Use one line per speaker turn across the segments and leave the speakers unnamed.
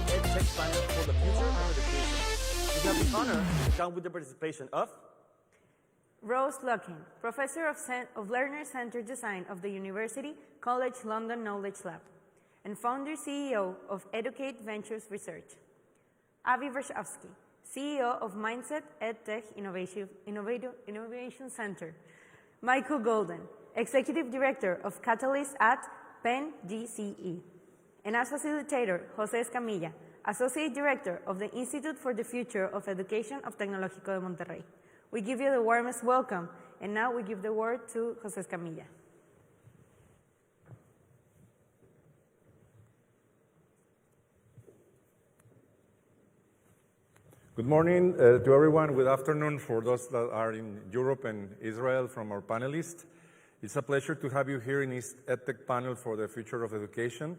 EdTech Panel for the future of education. We have the honor to count with the participation of
Rose Locking, Professor of Learner-Centered Design of the University College London Knowledge Lab, and Founder CEO of Educate Ventures Research. Avi Varshavsky, CEO of Mindset EdTech Innovation Center. Michael Golden, Executive Director of Catalyst at Penn GCE. And as facilitator, José Escamilla, Associate Director of the Institute for the Future of Education of Tecnológico de Monterrey. We give you the warmest welcome, and now we give the word to José Escamilla.
Good morning to everyone. Good afternoon for those that are in Europe and Israel from our panelists. It's a pleasure to have you here in this EdTech panel for the future of education.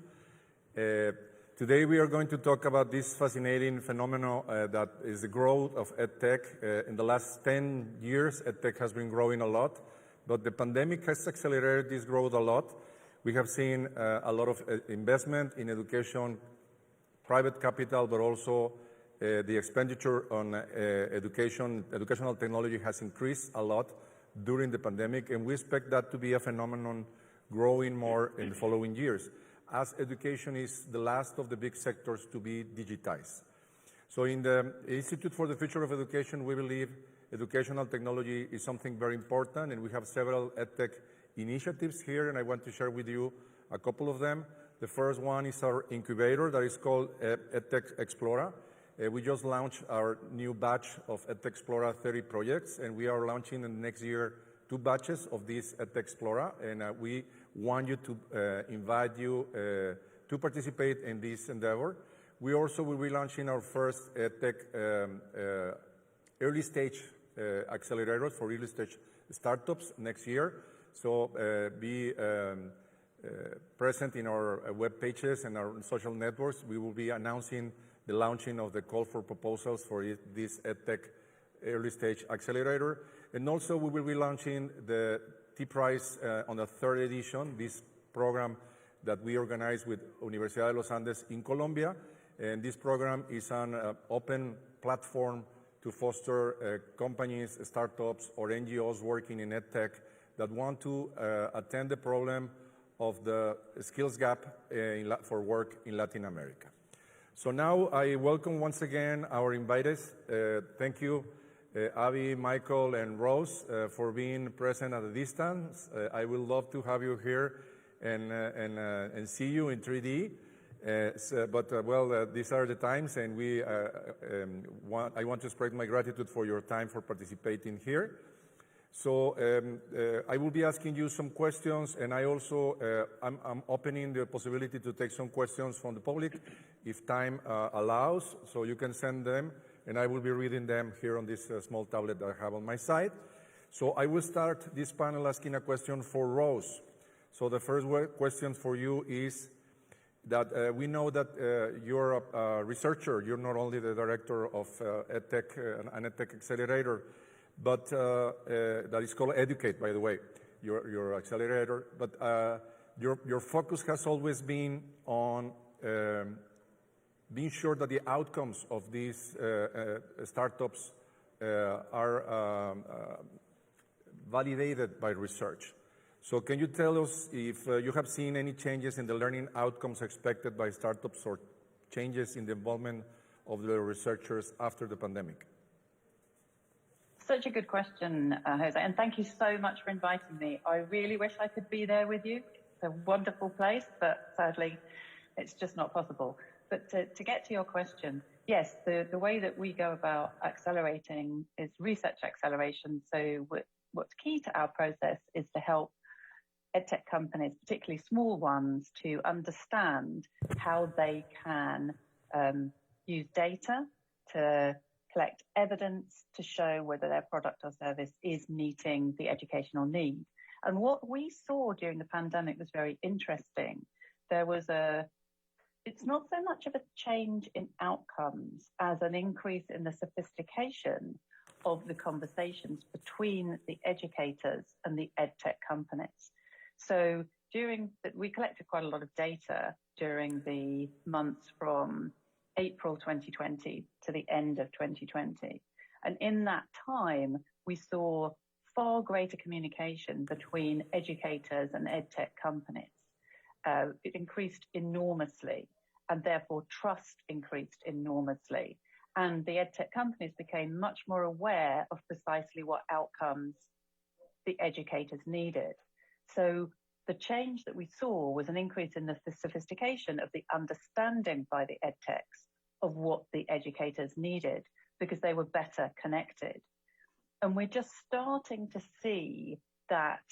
Today we are going to talk about this fascinating phenomenon that is the growth of EdTech. In the last 10 years, EdTech has been growing a lot, but the pandemic has accelerated this growth a lot. We have seen a lot of investment in education, private capital, but also the expenditure on educational technology has increased a lot during the pandemic, and we expect that to be a phenomenon growing more in the following years, as education is the last of the big sectors to be digitized. So in the Institute for the Future of Education, we believe educational technology is something very important, and we have several EdTech initiatives here, and I want to share with you a couple of them. The first one is our incubator that is called EdTech Explora. We just launched our new batch of EdTech Explora 30 projects, and we are launching in the next year 2 batches of this EdTech Explora, and we want you to invite you to participate in this endeavor. We also will be launching our first EdTech early stage accelerators for early stage startups next year. So be present in our web pages and our social networks. We will be announcing the launching of the call for proposals for this EdTech early stage accelerator. And also we will be launching the T-Prize on the 3rd edition, this program that we organize with Universidad de los Andes in Colombia. And this program is an open platform to foster companies, startups, or NGOs working in EdTech that want to attend the problem of the skills gap for work in Latin America. So now I welcome once again our invitees. Thank you, Avi, Michael, and Rose for being present at a distance. I would love to have you here and see you in 3D. These are the times, and I want to spread my gratitude for your time for participating here. So I will be asking you some questions, and I also I'm opening the possibility to take some questions from the public if time allows. So you can send them, and I will be reading them here on this small tablet that I have on my side. So I will start this panel asking a question for Rose. So the first question for you is that we know that you're a researcher. You're not only the director of EdTech, an EdTech accelerator, but that is called Educate, by the way, your accelerator. But your focus has always been on being sure that the outcomes of these startups are validated by research. So can you tell us if you have seen any changes in the learning outcomes expected by startups or changes in the involvement of the researchers after the pandemic?
Such a good question, Jose, and thank you so much for inviting me. I really wish I could be there with you. It's a wonderful place, but sadly, it's just not possible. But to get to your question, yes, the way that we go about accelerating is research acceleration. So what's key to our process is to help EdTech companies, particularly small ones, to understand how they can use data to collect evidence to show whether their product or service is meeting the educational need. And what we saw during the pandemic was very interesting. It's not so much of a change in outcomes as an increase in the sophistication of the conversations between the educators and the EdTech companies. So we collected quite a lot of data during the months from April 2020 to the end of 2020. And in that time, we saw far greater communication between educators and EdTech companies. It increased enormously, and therefore trust increased enormously. And the EdTech companies became much more aware of precisely what outcomes the educators needed. So the change that we saw was an increase in the sophistication of the understanding by the EdTechs of what the educators needed, because they were better connected. And we're just starting to see that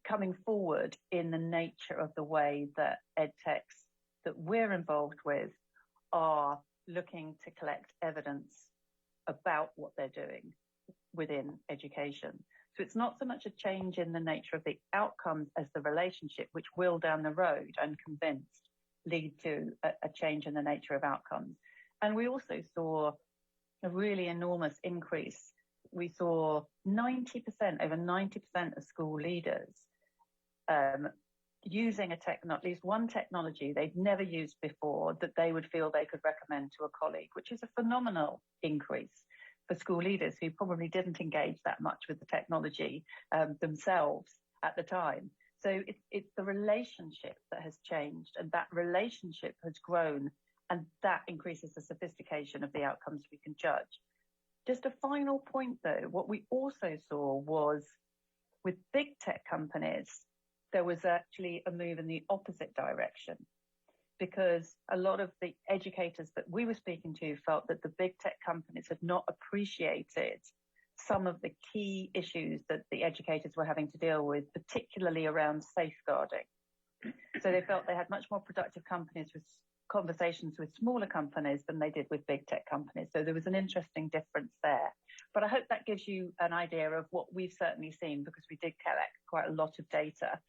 coming forward in the nature of the way that EdTechs that we're involved with are looking to collect evidence about what they're doing within education. So it's not so much a change in the nature of the outcomes as the relationship, which will down the road, I'm convinced, lead to a change in the nature of outcomes. And we also saw a really enormous increase. We saw 90%, over 90% of school leaders using at least one technology they'd never used before that they would feel they could recommend to a colleague, which is a phenomenal increase for school leaders who probably didn't engage that much with the technology themselves at the time. So it's the relationship that has changed, and that relationship has grown, and that increases the sophistication of the outcomes we can judge. Just a final point though, what we also saw was with big tech companies, there was actually a move in the opposite direction, because a lot of the educators that we were speaking to felt that the big tech companies had not appreciated some of the key issues that the educators were having to deal with, particularly around safeguarding. So they felt they had much more productive conversations with smaller companies than they did with big tech companies. So there was an interesting difference there. But I hope that gives you an idea of what we've certainly seen, because we did collect quite a lot of data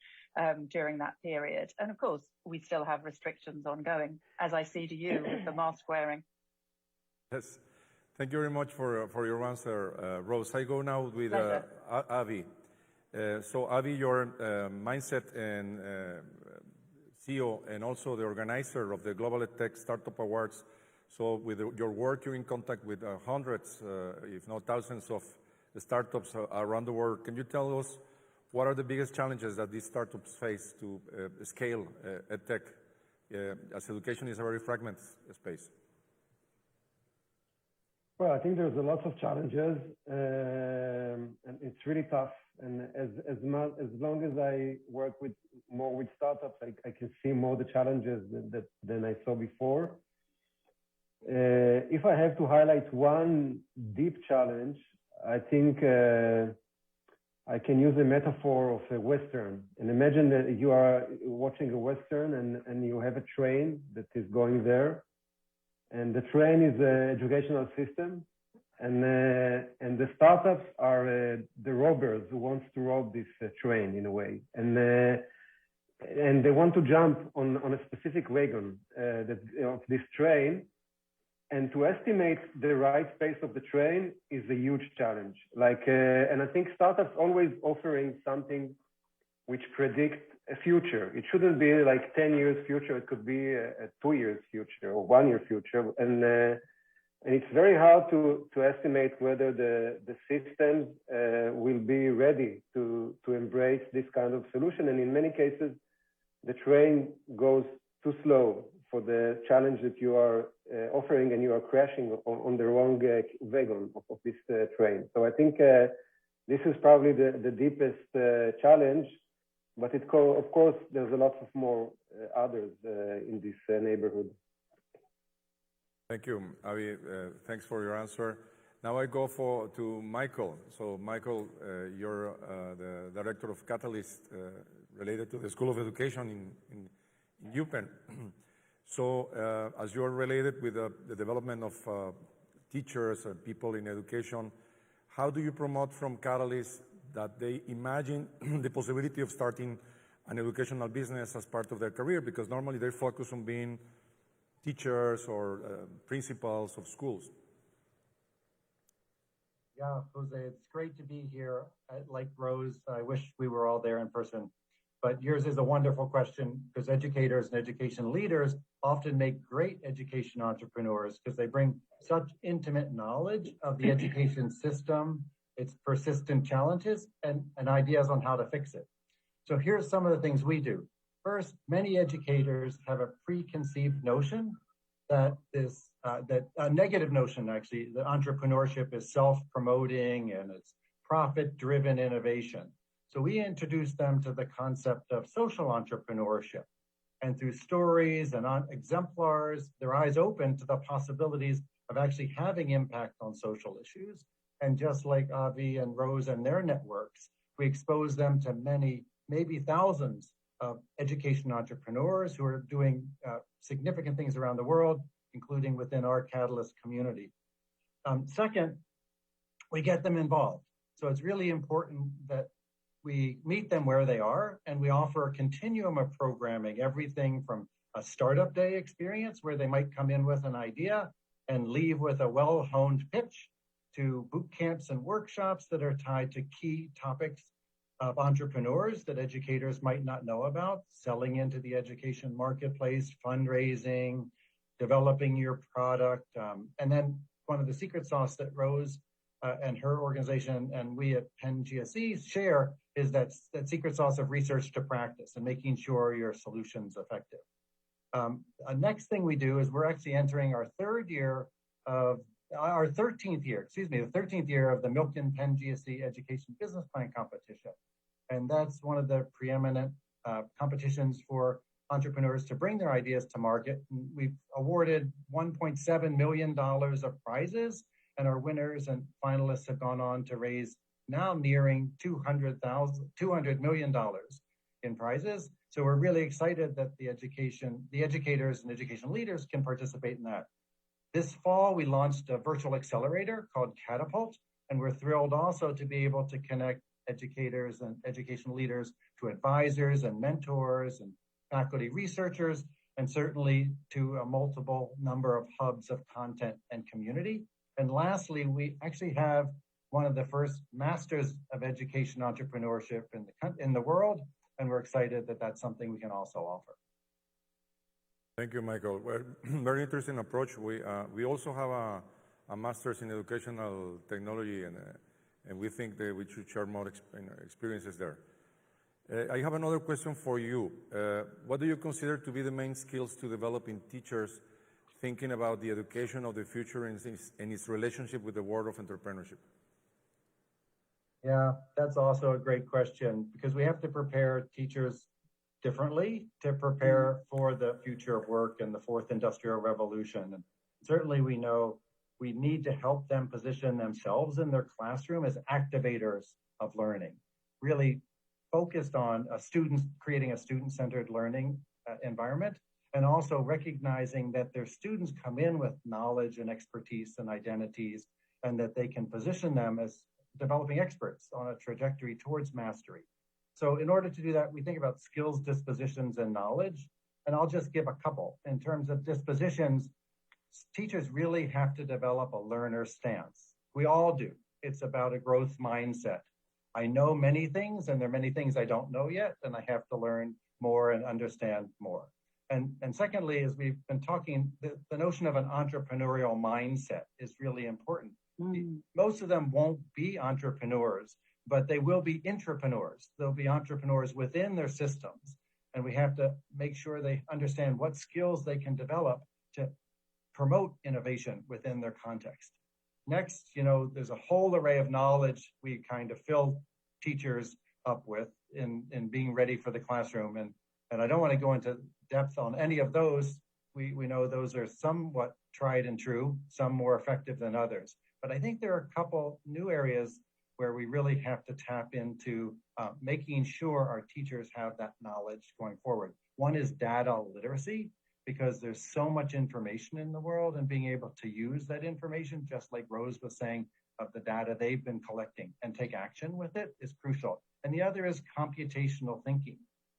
during that period. And of course, we still have restrictions ongoing, as I see to you with the mask wearing.
Yes, thank you very much for your answer, Rose. I go now with Avi. So Avi, your mindset and CEO and also the organizer of the Global EdTech Startup Awards. So with your work, you're in contact with hundreds, if not thousands of startups around the world. Can you tell us what are the biggest challenges that these startups face to scale EdTech, as education is a very fragmented space?
Well, I think there's a lot of challenges, and it's really tough. And as long as I work more with startups, I can see more the challenges than I saw before. If I have to highlight one deep challenge, I think I can use a metaphor of a Western. And imagine that you are watching a Western and you have a train that is going there. And the train is an educational system. And the startups are the robbers who wants to rob this train in a way. And they want to jump on a specific wagon of this train. And to estimate the right pace of the train is a huge challenge. And I think startups always offering something which predicts a future. It shouldn't be like 10 years future. It could be a 2 years future or 1 year future. And it's very hard to estimate whether the systems will be ready to embrace this kind of solution. And in many cases, the train goes too slow for the challenge that you are offering, and you are crashing on the wrong wagon of this train. So I think this is probably the deepest challenge, but of course, there's a lot of more others in this neighborhood.
Thank you, Avi. Thanks for your answer. Now I go to Michael. So Michael, you're the director of Catalyst related to the School of Education in UPenn. So as you're related with the development of teachers and people in education, how do you promote from Catalyst that they imagine the possibility of starting an educational business as part of their career? Because normally they focus on being teachers or principals of schools.
Yeah, Jose, it's great to be here. Like Rose, I wish we were all there in person. But yours is a wonderful question, because educators and education leaders often make great education entrepreneurs because they bring such intimate knowledge of the education system, its persistent challenges, and ideas on how to fix it. So here's some of the things we do. First, many educators have a preconceived notion that a negative notion, actually, that entrepreneurship is self-promoting and it's profit-driven innovation. So we introduce them to the concept of social entrepreneurship. And through stories and exemplars, their eyes open to the possibilities of actually having impact on social issues. And just like Avi and Rose and their networks, we expose them to many, maybe thousands of education entrepreneurs who are doing significant things around the world, including within our Catalyst community. Second, we get them involved. So it's really important that we meet them where they are, and we offer a continuum of programming, everything from a startup day experience where they might come in with an idea and leave with a well-honed pitch, to boot camps and workshops that are tied to key topics of entrepreneurs that educators might not know about, selling into the education marketplace, fundraising, developing your product. And then one of the secret sauce that Rose and her organization and we at Penn GSE share is that secret sauce of research to practice and making sure your solution's effective. Next thing we do is we're actually entering our 13th year of the Milken Penn GSE Education Business Plan Competition. And that's one of the preeminent competitions for entrepreneurs to bring their ideas to market. And we've awarded $1.7 million of prizes, and our winners and finalists have gone on to raise now nearing $200 million in prizes. So we're really excited that the educators and education leaders can participate in that. This fall, we launched a virtual accelerator called Catapult, and we're thrilled also to be able to connect educators and education leaders to advisors and mentors and faculty researchers, and certainly to a multiple number of hubs of content and community. And lastly, we actually have one of the first masters of education entrepreneurship in the world, and we're excited that that's something we can also offer.
Thank you, Michael. Well, very interesting approach. We also have a master's in educational technology, and we think that we should share more experiences there. I have another question for you. What do you consider to be the main skills to develop in teachers thinking about the education of the future and its relationship with the world of entrepreneurship?
Yeah, that's also a great question, because we have to prepare teachers differently to prepare for the future of work and the fourth industrial revolution. And certainly we know we need to help them position themselves in their classroom as activators of learning, really focused on creating a student-centered learning environment, and also recognizing that their students come in with knowledge and expertise and identities, and that they can position them as developing experts on a trajectory towards mastery. So in order to do that, we think about skills, dispositions, and knowledge. And I'll just give a couple. In terms of dispositions, teachers really have to develop a learner stance. We all do. It's about a growth mindset. I know many things, and there are many things I don't know yet, and I have to learn more and understand more. And secondly, as we've been talking, the notion of an entrepreneurial mindset is really important. Most of them won't be entrepreneurs, but they will be intrapreneurs. They'll be entrepreneurs within their systems. And we have to make sure they understand what skills they can develop to promote innovation within their context. Next, there's a whole array of knowledge we kind of fill teachers up with in being ready for the classroom. And I don't want to go into depth on any of those. We know those are somewhat tried and true, some more effective than others. But I think there are a couple new areas where we really have to tap into making sure our teachers have that knowledge going forward. One is data literacy, because there's so much information in the world, and being able to use that information, just like Rose was saying, of the data they've been collecting and take action with it is crucial. And the other is computational thinking.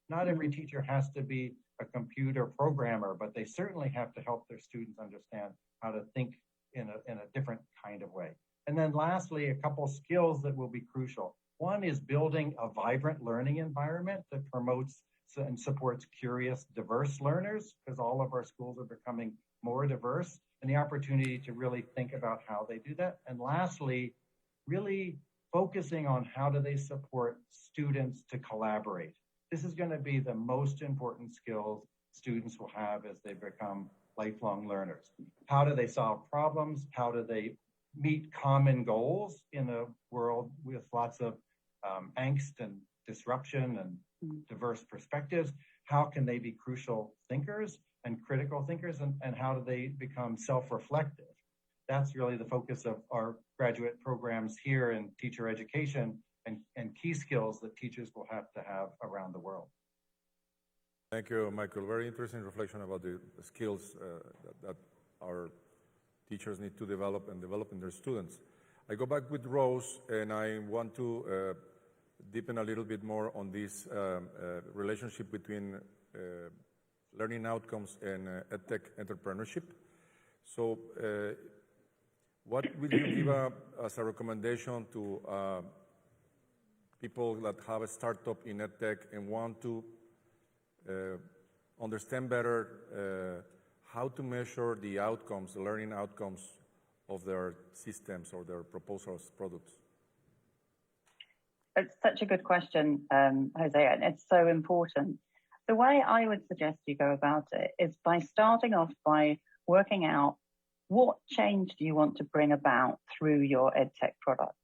Not every teacher has to be a computer programmer, but they certainly have to help their students understand how to think in a different kind of way. And then lastly, a couple skills that will be crucial. One is building a vibrant learning environment that promotes and supports curious, diverse learners, because all of our schools are becoming more diverse, and the opportunity to really think about how they do that. And lastly, really focusing on how do they support students to collaborate. This is going to be the most important skills students will have as they become lifelong learners. How do they solve problems? How do they meet common goals in a world with lots of angst and disruption and diverse perspectives? How can they be crucial thinkers and critical thinkers, and how do they become self-reflective? That's really the focus of our graduate programs here in teacher education, and key skills that teachers will have to have around the world.
Thank you, Michael. Very interesting reflection about the skills that our teachers need to develop and develop in their students. I go back with Rose, and I want to deepen a little bit more on this relationship between learning outcomes and EdTech entrepreneurship. So what will you give as a recommendation to people that have a startup in EdTech and want to understand better how to measure the outcomes, the learning outcomes of their systems or their proposals, products?
It's such a good question, Jose, and it's so important. The way I would suggest you go about it is by starting off by working out what change do you want to bring about through your EdTech product.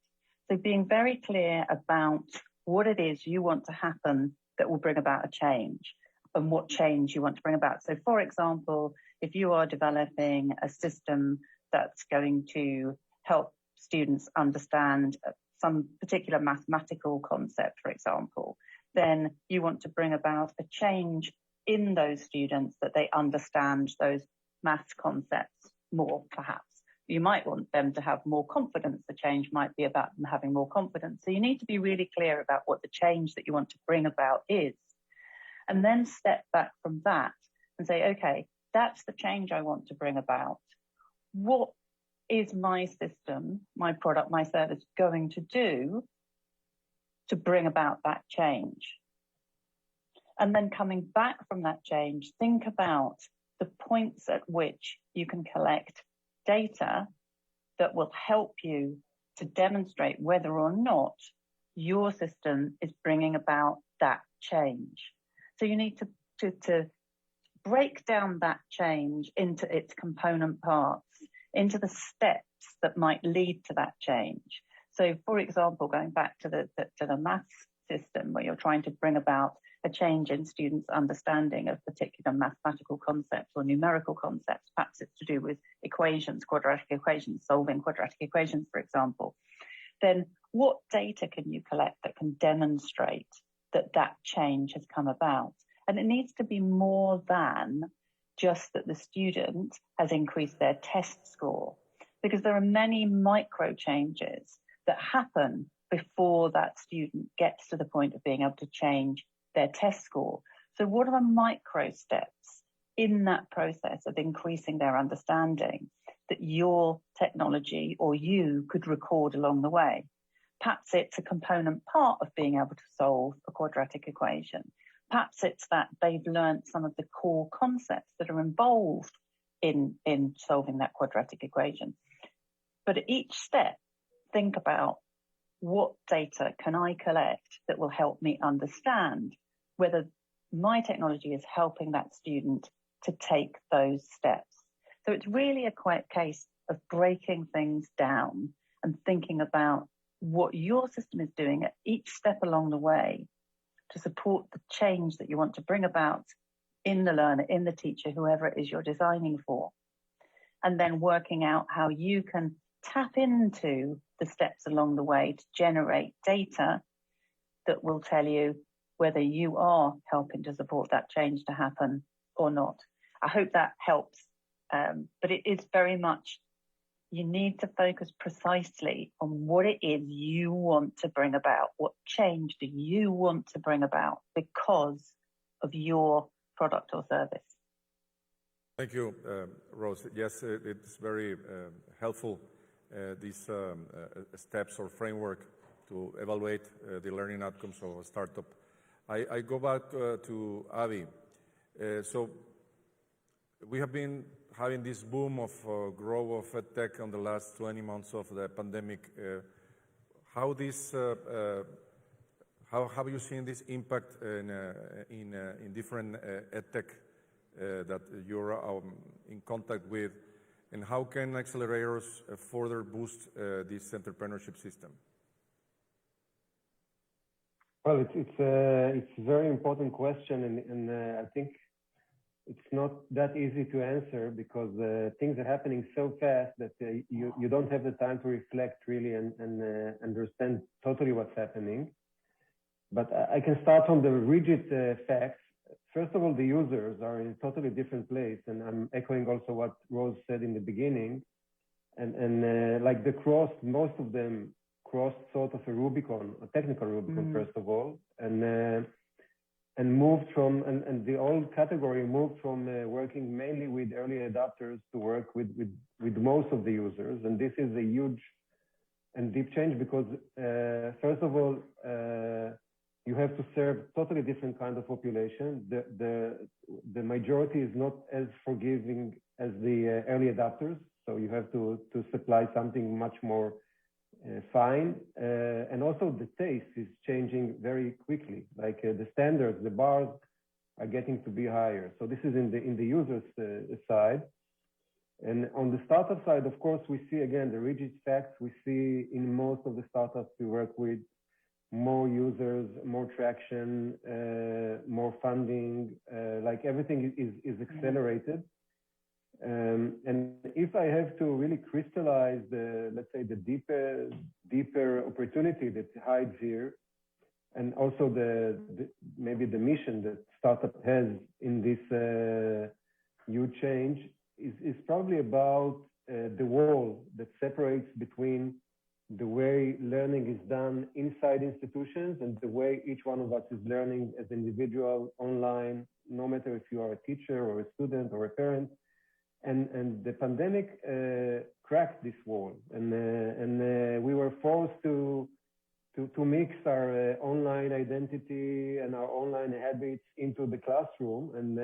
So being very clear about what it is you want to happen that will bring about a change and what change you want to bring about. So for example, if you are developing a system that's going to help students understand some particular mathematical concept, for example, then you want to bring about a change in those students that they understand those maths concepts more, perhaps. You might want them to have more confidence. The change might be about them having more confidence. So you need to be really clear about what the change that you want to bring about is. And then step back from that and say, okay, that's the change I want to bring about. What is my system, my product, my service going to do to bring about that change? And then coming back from that change, think about the points at which you can collect data that will help you to demonstrate whether or not your system is bringing about that change. So you need to break down that change into its component parts, into the steps that might lead to that change. So, for example, going back to the maths system, where you're trying to bring about a change in students' understanding of particular mathematical concepts or numerical concepts, perhaps it's to do with equations, quadratic equations, solving quadratic equations, for example, then what data can you collect that can demonstrate that that change has come about? And it needs to be more than just that the student has increased their test score, because there are many micro changes that happen before that student gets to the point of being able to change their test score. So what are the micro steps in that process of increasing their understanding that your technology or you could record along the way? Perhaps it's a component part of being able to solve a quadratic equation. Perhaps it's that they've learned some of the core concepts that are involved in solving that quadratic equation. But at each step, think about what data can I collect that will help me understand whether my technology is helping that student to take those steps. So it's really a case of breaking things down and thinking about what your system is doing at each step along the way to support the change that you want to bring about in the learner, in the teacher, whoever it is you're designing for. And then working out how you can tap into the steps along the way to generate data that will tell you whether you are helping to support that change to happen or not. I hope that helps. But it is very much, you need to focus precisely on what it is you want to bring about. What change do you want to bring about because of your product or service?
Thank you, Rose. Yes, it's very helpful, these steps or framework to evaluate the learning outcomes of a startup. I go back to Avi. So we have been having this boom of growth of EdTech on the last 20 months of the pandemic. How have you seen this impact in different EdTech that you're in contact with, and how can accelerators further boost this entrepreneurship system?
Well, it's a very important question, and I think it's not that easy to answer because things are happening so fast that you don't have the time to reflect really and understand totally what's happening. But I can start from the rigid facts. first of all, the users are in a totally different place, and I'm echoing also what Rose said in the beginning. And like most of them crossed sort of a Rubicon, a technical Rubicon, first of all, and moved from, and the old category moved from working mainly with early adopters to work with most of the users. And this is a huge and deep change because, first of all, you have to serve totally different kind of population. The majority is not as forgiving as the early adopters. So you have to supply something much more fine. And also the taste is changing very quickly. Like the standards, the bars are getting to be higher. So this is in the user's side. And on the startup side, of course, we see again the rigid facts. We see in most of the startups we work with more users, more traction, more funding, like everything is accelerated. And if I have to really crystallize let's say the deeper opportunity that hides here, and also maybe the mission that startup has in this huge change is probably about the wall that separates between the way learning is done inside institutions and the way each one of us is learning as individual online, no matter if you are a teacher or a student or a parent. And the pandemic cracked this wall, and we were forced to mix our online identity and our online habits into the classroom. And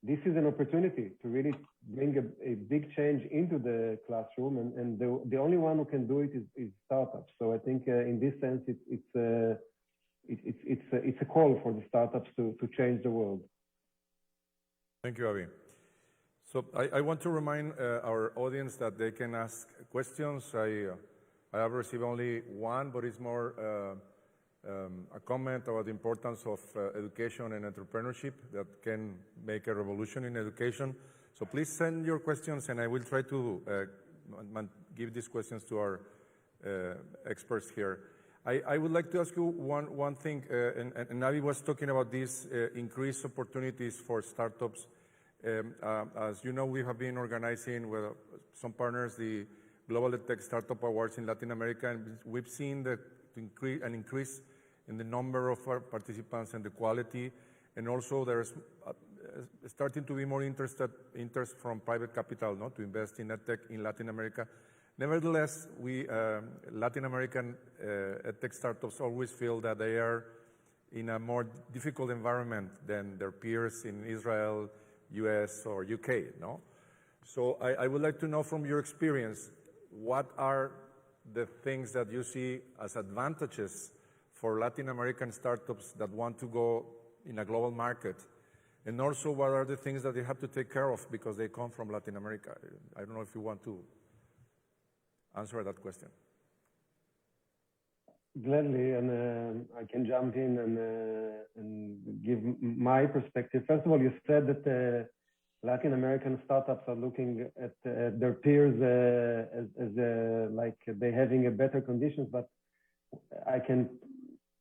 this is an opportunity to really bring a big change into the classroom, and the only one who can do it is startups. So I think in this sense, it's a call for the startups to change the world.
Thank you, Avi. So I want to remind our audience that they can ask questions. I have received only one, but it's more a comment about the importance of education and entrepreneurship that can make a revolution in education. So please send your questions, and I will try to give these questions to our experts here. I would like to ask you one thing, and Avi was talking about these increased opportunities for startups. As you know, we have been organizing with some partners the Global EdTech Startup Awards in Latin America, and we've seen an increase in the number of our participants and the quality, and also there's starting to be more interest from private capital, to invest in EdTech in Latin America. Nevertheless, Latin American EdTech startups always feel that they are in a more difficult environment than their peers in Israel, US or UK, no? So I would like to know from your experience, what are the things that you see as advantages for Latin American startups that want to go in a global market? And also, what are the things that they have to take care of because they come from Latin America? I don't know if you want to answer that question.
Gladly, and I can jump in and give my perspective. First of all, you said that Latin American startups are looking at their peers as like they having a better conditions, but I can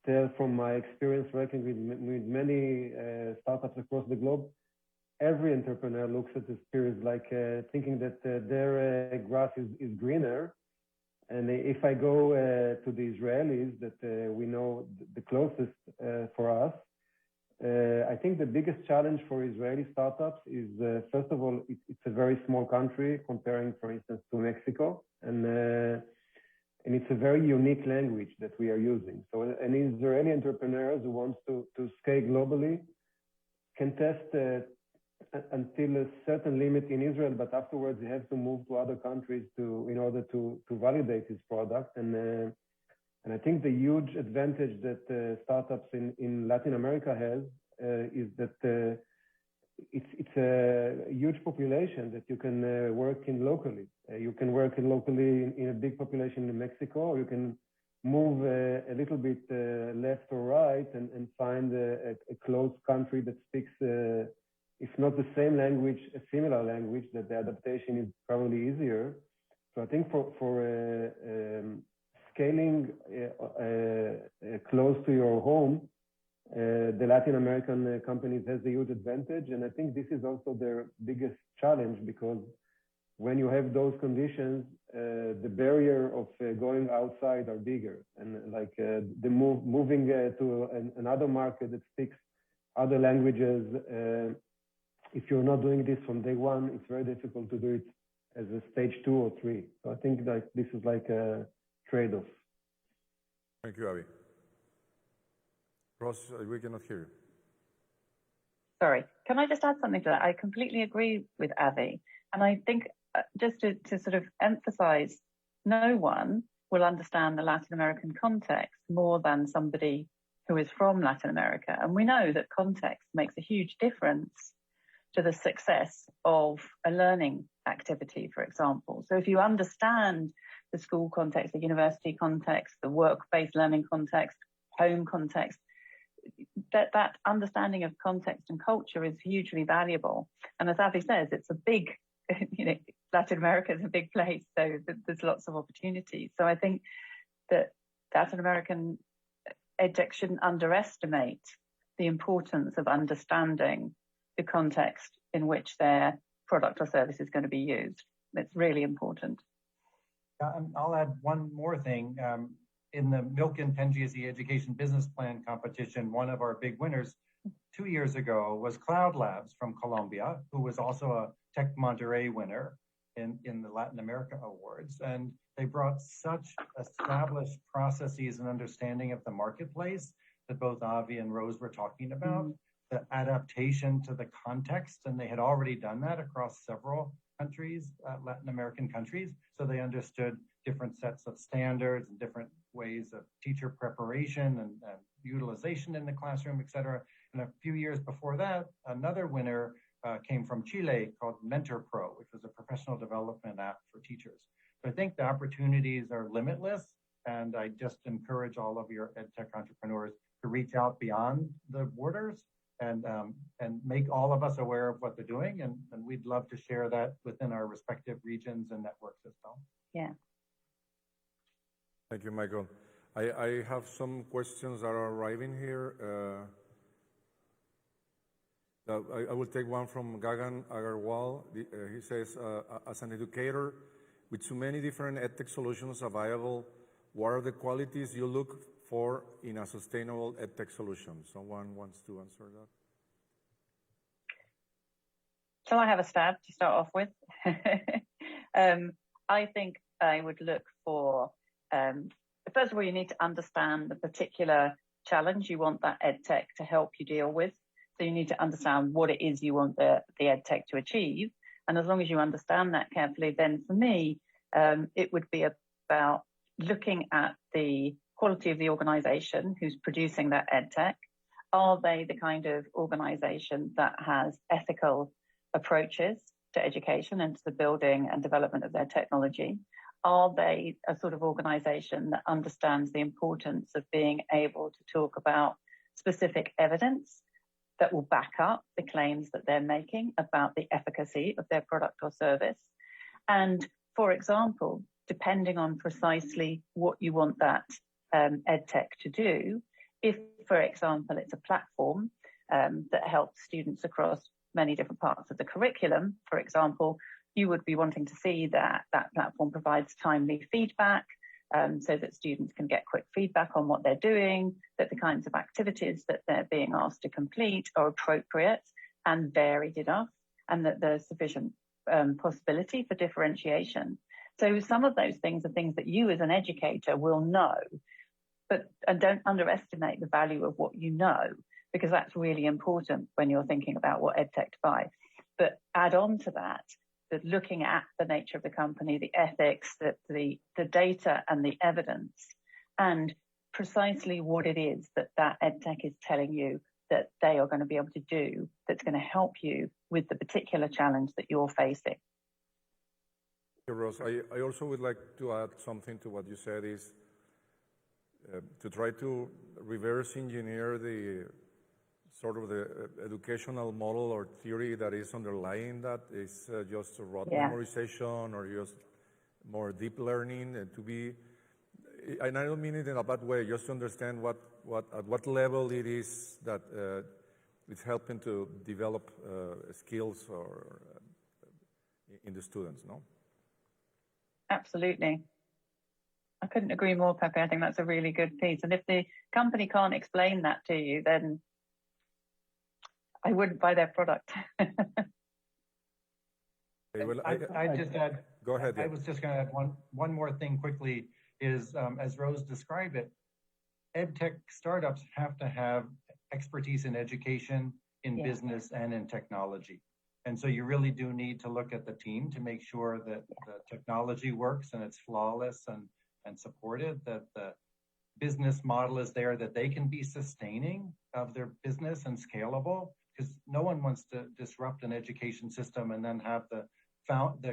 tell from my experience working with many startups across the globe, every entrepreneur looks at his peers like thinking that their grass is greener. And if I go to the Israelis that we know the closest for us, I think the biggest challenge for Israeli startups is, first of all, it's a very small country comparing, for instance, to Mexico. And it's a very unique language that we are using. So an Israeli entrepreneur who wants to scale globally can test until a certain limit in Israel, but afterwards he has to move to other countries in order to validate his product. And I think the huge advantage that startups in Latin America has is that it's a huge population that you can work in locally. You can work locally in a big population in Mexico, or you can move a little bit left or right and find a close country that speaks, if not the same language, a similar language, that the adaptation is probably easier. So I think for scaling close to your home, the Latin American companies has a huge advantage. And I think this is also their biggest challenge, because when you have those conditions, the barrier of going outside are bigger. And like the moving to another market that speaks other languages, if you're not doing this from day one, it's very difficult to do it as a stage 2 or 3. So I think that this is like a trade-off.
Thank you, Avi. Ross, we cannot hear you.
Sorry, can I just add something to that? I completely agree with Avi. And I think just to sort of emphasize, no one will understand the Latin American context more than somebody who is from Latin America. And we know that context makes a huge difference to the success of a learning activity, for example. So if you understand the school context, the university context, the work-based learning context, home context, that understanding of context and culture is hugely valuable. And as Avi says, it's a big, Latin America is a big place, so there's lots of opportunities. So I think that Latin American EdTech shouldn't underestimate the importance of understanding the context in which their product or service is going to be used. It's really important.
I'll add one more thing. In the Milken PenGSE Education Business Plan competition, one of our big winners 2 years ago was Cloud Labs from Colombia, who was also a Tech Monterrey winner in the Latin America Awards. And they brought such established processes and understanding of the marketplace that both Avi and Rose were talking about, the adaptation to the context, and they had already done that across several countries, Latin American countries. So they understood different sets of standards and different ways of teacher preparation and utilization in the classroom, et cetera. And a few years before that, another winner came from Chile called Mentor Pro, which was a professional development app for teachers. So I think the opportunities are limitless, and I just encourage all of your EdTech entrepreneurs to reach out beyond the borders and make all of us aware of what they're doing. And we'd love to share that within our respective regions and networks as well.
Yeah.
Thank you, Michael. I have some questions that are arriving here. I will take one from Gagan Agarwal. He says, as an educator with so many different EdTech solutions available, what are the qualities you look for in a sustainable EdTech solution? Someone wants to answer that?
Shall I have a stab to start off with? I think I would look for, first of all, you need to understand the particular challenge you want that EdTech to help you deal with. So you need to understand what it is you want the EdTech to achieve. And as long as you understand that carefully, then for me, it would be about looking at the quality of the organization who's producing that EdTech. Are they the kind of organization that has ethical approaches to education and to the building and development of their technology? Are they a sort of organization that understands the importance of being able to talk about specific evidence that will back up the claims that they're making about the efficacy of their product or service? And for example, depending on precisely what you want that EdTech to do, if, for example, it's a platform that helps students across many different parts of the curriculum, for example, you would be wanting to see that that platform provides timely feedback so that students can get quick feedback on what they're doing, that the kinds of activities that they're being asked to complete are appropriate and varied enough, and that there's sufficient possibility for differentiation. So some of those things are things that you as an educator will know, and don't underestimate the value of what you know, because that's really important when you're thinking about what EdTech to buy. But add on to that looking at the nature of the company, the ethics, the data and the evidence, and precisely what it is that EdTech is telling you that they are going to be able to do that's going to help you with the particular challenge that you're facing.
Rose, I also would like to add something to what you said, is to try to reverse engineer the sort of the educational model or theory that is underlying that. Is just rote memorization or just more deep learning, and to be, and I don't mean it in a bad way, just to understand what at what level it is that it's helping to develop skills or in the students, no?
Absolutely. I couldn't agree more, Pepe. I think that's a really good piece. And if the company can't explain that to you, then I wouldn't buy their product.
I just add.
Go ahead.
I was just going to add one more thing quickly. Is as Rose described it, EdTech startups have to have expertise in education, in business, and in technology. And so you really do need to look at the team to make sure that the technology works and it's flawless and supported, that the business model is there, that they can be sustaining of their business and scalable, because no one wants to disrupt an education system and then have the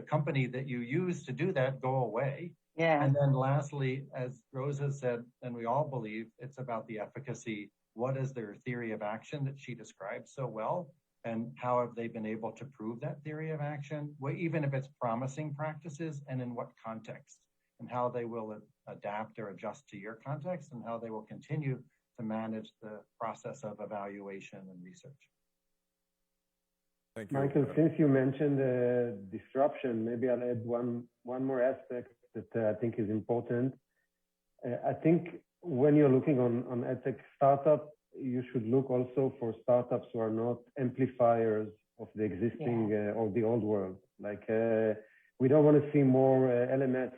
company that you use to do that go away.
Yeah.
And then lastly, as Rose has said, and we all believe, it's about the efficacy. What is their theory of action that she described so well? And how have they been able to prove that theory of action? Well, even if it's promising practices, and in what context, and how they will adapt or adjust to your context, and how they will continue to manage the process of evaluation and research.
Thank you.
Michael, since you mentioned disruption, maybe I'll add one more aspect that I think is important. I think when you're looking on EdTech startup, you should look also for startups who are not amplifiers of the existing or the old world. Like we don't want to see more LMS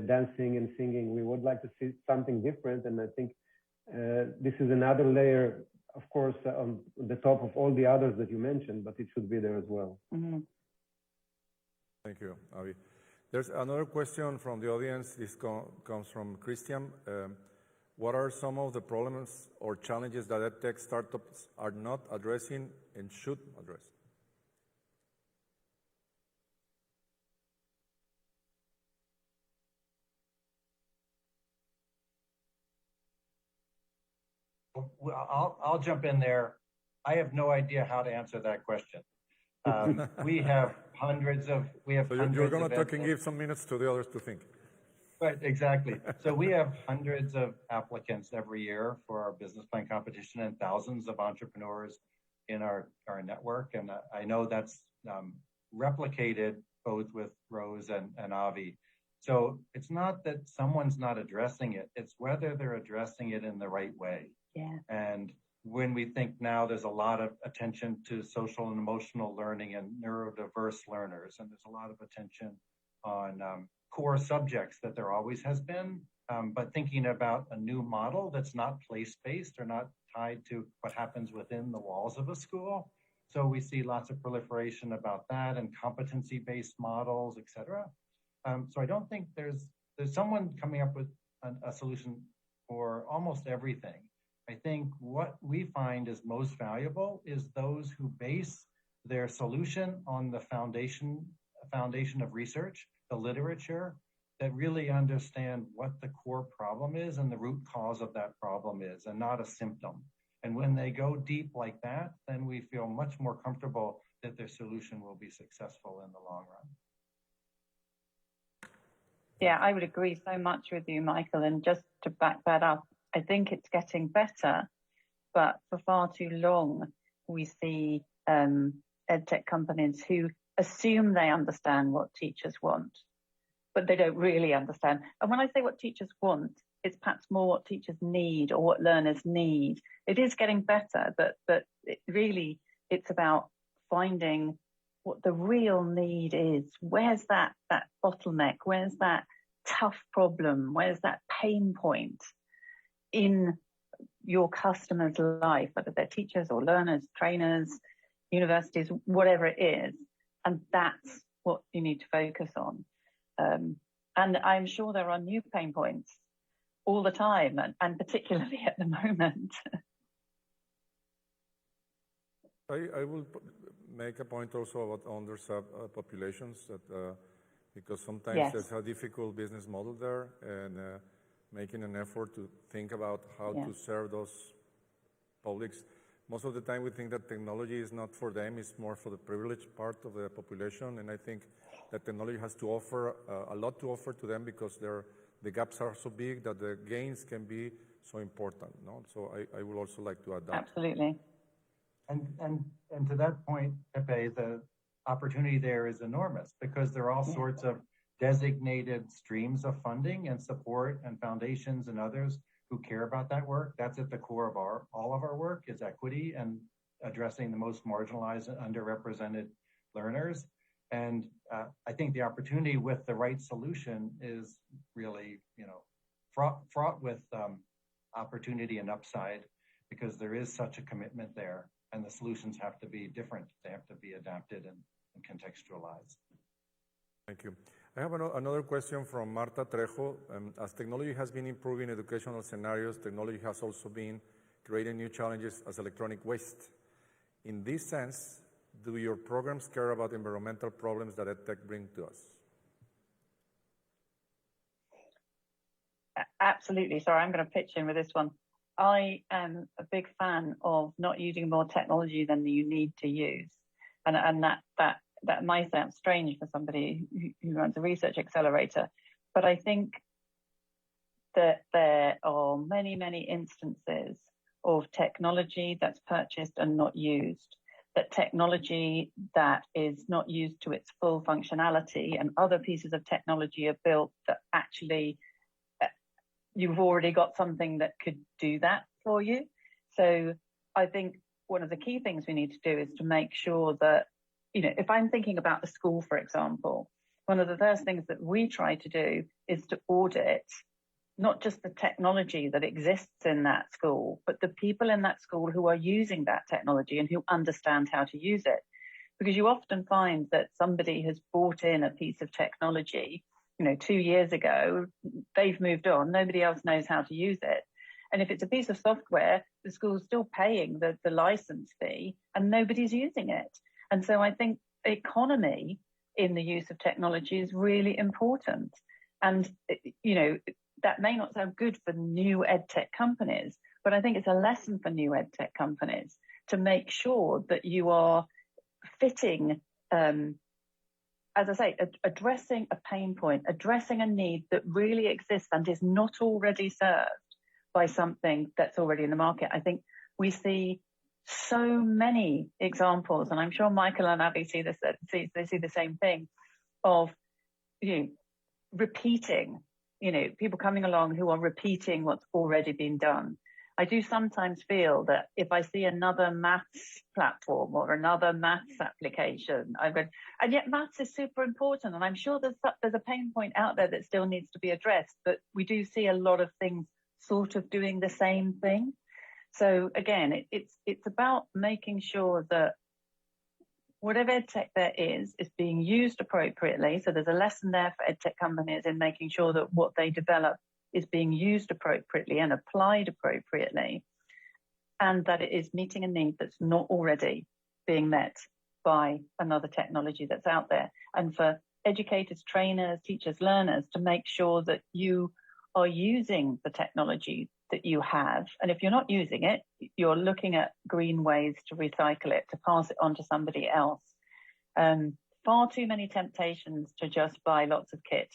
dancing and singing. We would like to see something different. And I think this is another layer, of course, on the top of all the others that you mentioned, but it should be there as well.
Mm-hmm.
Thank you, Avi. There's another question from the audience. This comes from Christian. What are some of the problems or challenges that EdTech startups are not addressing and should address?
Well, I'll jump in there. I have no idea how to answer that question. We have hundreds of. So
you're going to talk and give some minutes to the others to think.
Right, exactly. So we have hundreds of applicants every year for our business plan competition, and thousands of entrepreneurs in our network. And I know that's replicated both with Rose and Avi. So it's not that someone's not addressing it, it's whether they're addressing it in the right way.
Yeah.
And when we think now there's a lot of attention to social and emotional learning and neurodiverse learners, and there's a lot of attention on core subjects that there always has been, but thinking about a new model that's not place-based or not tied to what happens within the walls of a school. So we see lots of proliferation about that and competency-based models, et cetera. So I don't think there's someone coming up with a solution for almost everything. I think what we find is most valuable is those who base their solution on the foundation of research, the literature, that really understand what the core problem is and the root cause of that problem is, and not a symptom. And when they go deep like that, then we feel much more comfortable that their solution will be successful in the long run.
Yeah, I would agree so much with you, Michael. And just to back that up, I think it's getting better, but for far too long, we see EdTech companies who assume they understand what teachers want, but they don't really understand. And when I say what teachers want, it's perhaps more what teachers need or what learners need. It is getting better, but it really, it's about finding what the real need is. Where's that bottleneck? Where's that tough problem? Where's that pain point in your customer's life, whether they're teachers or learners, trainers, universities, whatever it is. And that's what you need to focus on. And I'm sure there are new pain points all the time, and particularly at the moment.
I will make a point also about underserved populations, that because sometimes there's a difficult business model there, and making an effort to think about how to serve those publics. Most of the time we think that technology is not for them, it's more for the privileged part of the population, and I think that technology has to offer a lot to offer to them, because the gaps are so big that the gains can be so important, no? So I would also like to add that.
Absolutely.
And to that point, Pepe, the opportunity there is enormous because there are all sorts of designated streams of funding and support and foundations and others who care about that work. That's at the core of all of our work is equity and addressing the most marginalized and underrepresented learners. And I think the opportunity with the right solution is really, fraught with opportunity and upside because there is such a commitment there and the solutions have to be different. They have to be adapted and contextualized.
Thank you. I have another question from Marta Trejo. As technology has been improving educational scenarios, technology has also been creating new challenges as electronic waste. In this sense, do your programs care about environmental problems that EdTech bring to us?
Absolutely. Sorry, I'm going to pitch in with this one. I am a big fan of not using more technology than you need to use. And that might sound strange for somebody who runs a research accelerator, but I think that there are many, many instances of technology that's purchased and not used, that technology that is not used to its full functionality and other pieces of technology are built that actually you've already got something that could do that for you. So I think one of the key things we need to do is to make sure that, if I'm thinking about the school, for example, one of the first things that we try to do is to audit not just the technology that exists in that school, but the people in that school who are using that technology and who understand how to use it. Because you often find that somebody has bought in a piece of technology 2 years ago, they've moved on, nobody else knows how to use it. And if it's a piece of software, the school's still paying the license fee and nobody's using it. And so I think economy in the use of technology is really important. And, that may not sound good for new EdTech companies, but I think it's a lesson for new EdTech companies to make sure that you are fitting, as I say, addressing a pain point, addressing a need that really exists and is not already served by something that's already in the market. I think we see so many examples, and I'm sure Michael and Abby see the same thing, of repeating, people coming along who are repeating what's already been done. I do sometimes feel that if I see another maths platform or another maths application, and yet maths is super important, and I'm sure there's a pain point out there that still needs to be addressed, but we do see a lot of things sort of doing the same thing. So again, it's about making sure that whatever EdTech there is being used appropriately. So there's a lesson there for EdTech companies in making sure that what they develop is being used appropriately and applied appropriately, and that it is meeting a need that's not already being met by another technology that's out there. And for educators, trainers, teachers, learners to make sure that you are using the technology that you have. And if you're not using it, you're looking at green ways to recycle it, to pass it on to somebody else. Far too many temptations to just buy lots of kit.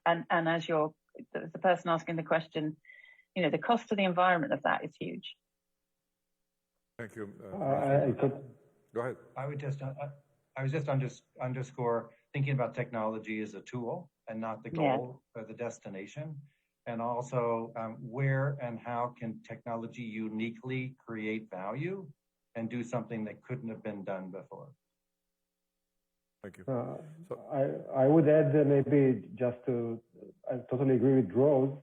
And as the person asking the question, the cost to the environment of that is huge.
Thank you. Go ahead.
I would just underscore thinking about technology as a tool and not the goal or the destination. And also where and how can technology uniquely create value and do something that couldn't have been done before.
Thank you.
I would add maybe I totally agree with Rose,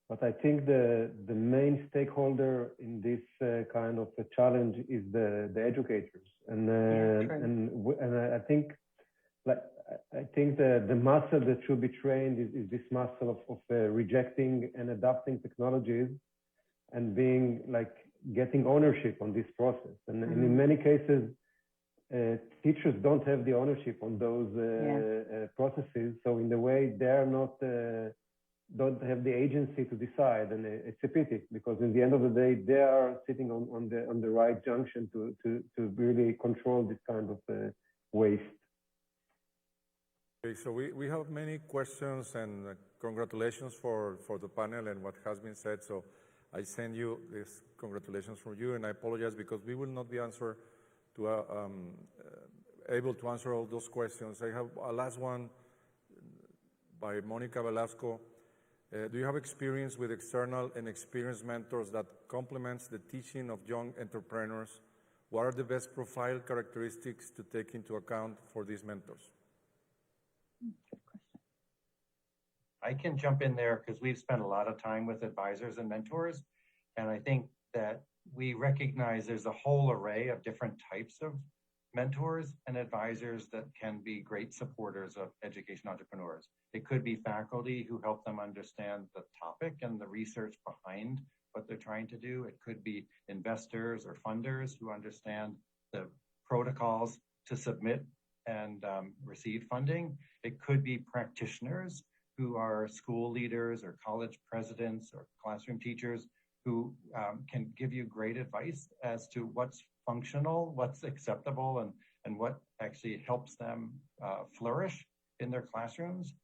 but I think the main stakeholder in this kind of a challenge is the educators. And I think the muscle that should be trained is this muscle of rejecting and adapting technologies and getting ownership on this process. And in many cases, teachers don't have the ownership on those processes. So in the way they're not, don't have the agency to decide, and it's a pity because in the end of the day, they are sitting on the right junction to really control this kind of waste.
Okay, so we have many questions, and congratulations for the panel and what has been said. So I send you this congratulations from you, and I apologize because we will not be able to answer all those questions. I have a last one by Monica Velasco. Do you have experience with external and experienced mentors that complements the teaching of young entrepreneurs? What are the best profile characteristics to take into account for these mentors?
Good question.
I can jump in there because we've spent a lot of time with advisors and mentors. And I think that we recognize there's a whole array of different types of mentors and advisors that can be great supporters of education entrepreneurs. It could be faculty who help them understand the topic and the research behind what they're trying to do. It could be investors or funders who understand the protocols to submit and receive funding. It could be practitioners who are school leaders or college presidents or classroom teachers who can give you great advice as to what's functional, what's acceptable, and what actually helps them flourish in their classrooms.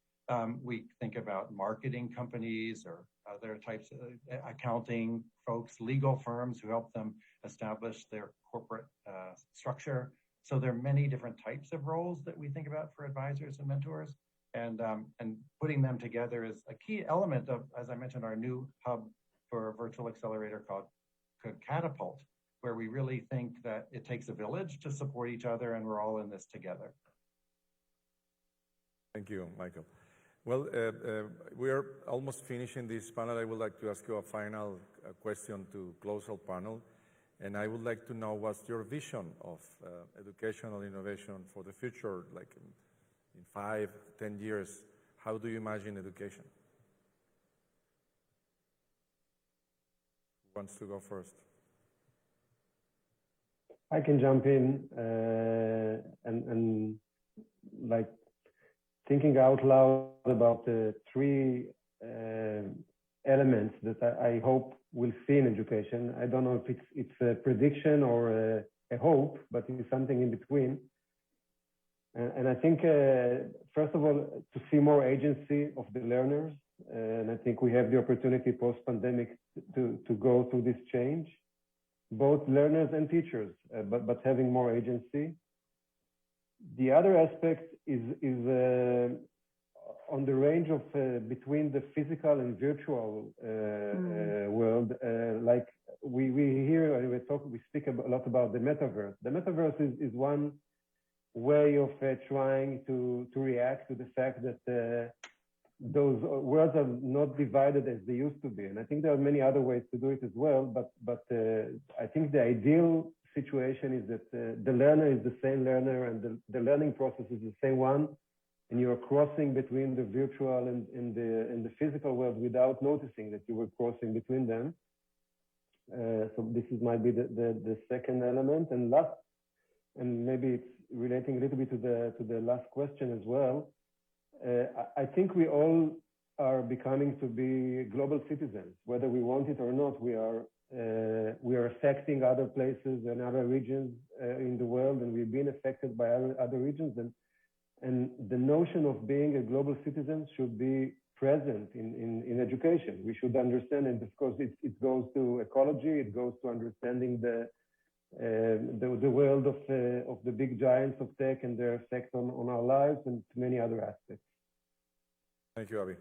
We think about marketing companies or other types of accounting folks, legal firms who help them establish their corporate structure. So there are many different types of roles that we think about for advisors and mentors, and putting them together is a key element of, as I mentioned, our new hub for a virtual accelerator called Catapult, where we really think that it takes a village to support each other, and we're all in this together.
Thank you, Michael. Well, we are almost finishing this panel. I would like to ask you a final question to close our panel. And I would like to know what's your vision of educational innovation for the future, like in 5, 10 years. How do you imagine education? Who wants to go first?
I can jump in and like thinking out loud about the 3 elements that I hope we'll see in education. I don't know if it's a prediction or a hope, but it's something in between. And I think, first of all, to see more agency of the learners. And I think we have the opportunity post-pandemic to go through this change, both learners and teachers, but having more agency. The other aspect is on the range of between the physical and virtual world. Like we hear and we speak a lot about the metaverse. The metaverse is one way of trying to react to the fact that those worlds are not divided as they used to be. And I think there are many other ways to do it as well, but I think the ideal situation is that the learner is the same learner and the learning process is the same one, and you're crossing between the virtual and the physical world without noticing that you were crossing between them. So this might be the second element. And last, and maybe it's relating a little bit to the last question as well. I think we all are becoming to be global citizens, whether we want it or not. We are affecting other places and other regions in the world, and we've been affected by other regions. And the notion of being a global citizen should be present in education. We should understand, and of course, it goes to ecology. It goes to understanding the world of the big giants of tech and their effect on our lives and many other aspects.
Thank you, Abby.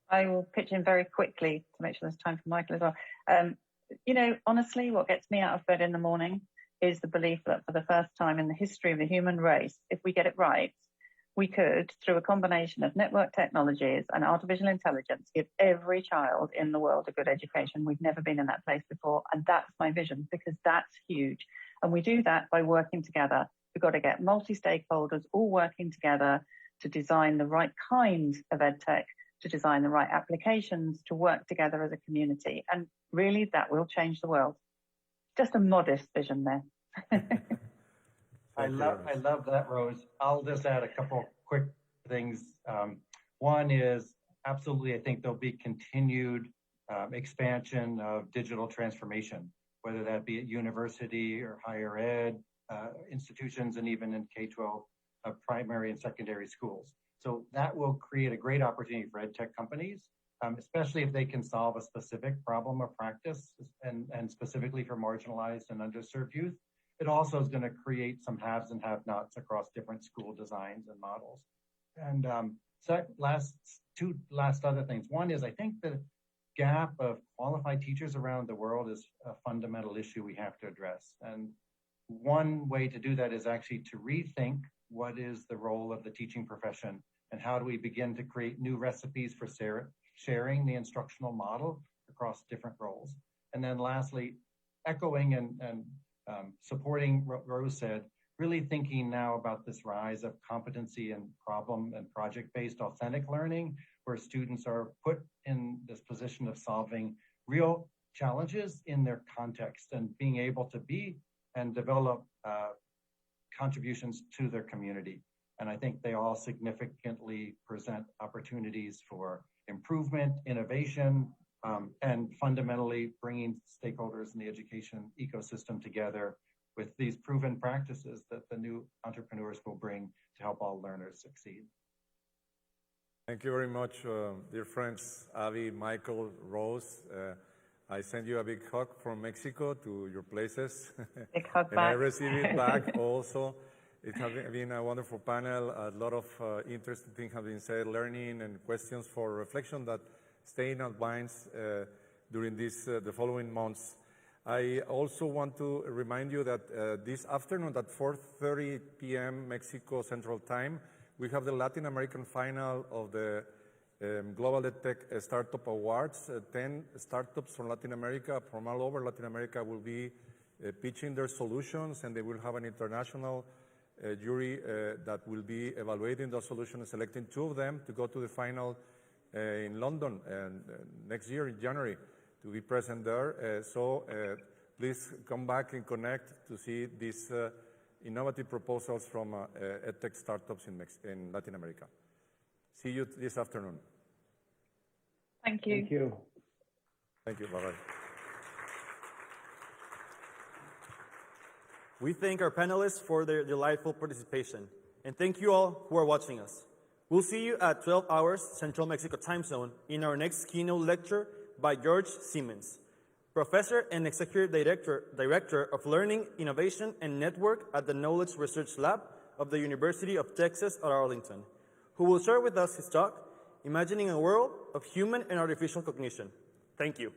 I will pitch in very quickly to make sure there's time for Michael as well. You know, honestly, what gets me out of bed in the morning is the belief that for the first time in the history of the human race, if we get it right, we could, through a combination of network technologies and artificial intelligence, give every child in the world a good education. We've never been in that place before. And that's my vision, because that's huge. And we do that by working together. We've got to get multi-stakeholders all working together to design the right kind of EdTech, to design the right applications, to work together as a community. And really, that will change the world. Just a modest vision there.
I love that, Rose. I'll just add a couple quick things. One is absolutely, I think there'll be continued expansion of digital transformation, whether that be at university or higher ed institutions, and even in K-12 primary and secondary schools. So that will create a great opportunity for EdTech companies especially if they can solve a specific problem or practice, and specifically for marginalized and underserved youth. It also is going to create some haves and have-nots across different school designs and models. And two last other things. One is, I think the gap of qualified teachers around the world is a fundamental issue we have to address. And one way to do that is actually to rethink what is the role of the teaching profession, and how do we begin to create new recipes for sharing the instructional model across different roles. And then lastly, echoing and supporting what Rose said, really thinking now about this rise of competency and problem and project-based authentic learning, where students are put in this position of solving real challenges in their context and being able to be and develop contributions to their community. And I think they all significantly present opportunities for improvement, innovation, and fundamentally bringing stakeholders in the education ecosystem together with these proven practices that the new entrepreneurs will bring to help all learners succeed.
Thank you very much, dear friends, Avi, Michael, Rose. I send you a big hug from Mexico to your places.
Big hug
and
back.
I receive it back also. It has been a wonderful panel. A lot of interesting things have been said, learning and questions for reflection that stay in our minds during the following months. I also want to remind you that this afternoon at 4:30 p.m. Mexico Central Time, we have the Latin American final of the Global EdTech Startup Awards. 10 startups from Latin America, from all over Latin America, will be pitching their solutions, and they will have an international jury that will be evaluating those solutions, selecting 2 of them to go to the final in London next year in January to be present there. So please come back and connect to see these innovative proposals from EdTech startups in Latin America. See you this afternoon.
Thank you.
Thank you.
Thank you. Bye-bye.
We thank our panelists for their delightful participation, and thank you all who are watching us. We'll see you at 12 hours Central Mexico time zone in our next keynote lecture by George Siemens, Professor and Executive Director of Learning, Innovation, and Network at the Knowledge Research Lab of the University of Texas at Arlington, who will share with us his talk, Imagining a World of Human and Artificial Cognition. Thank you.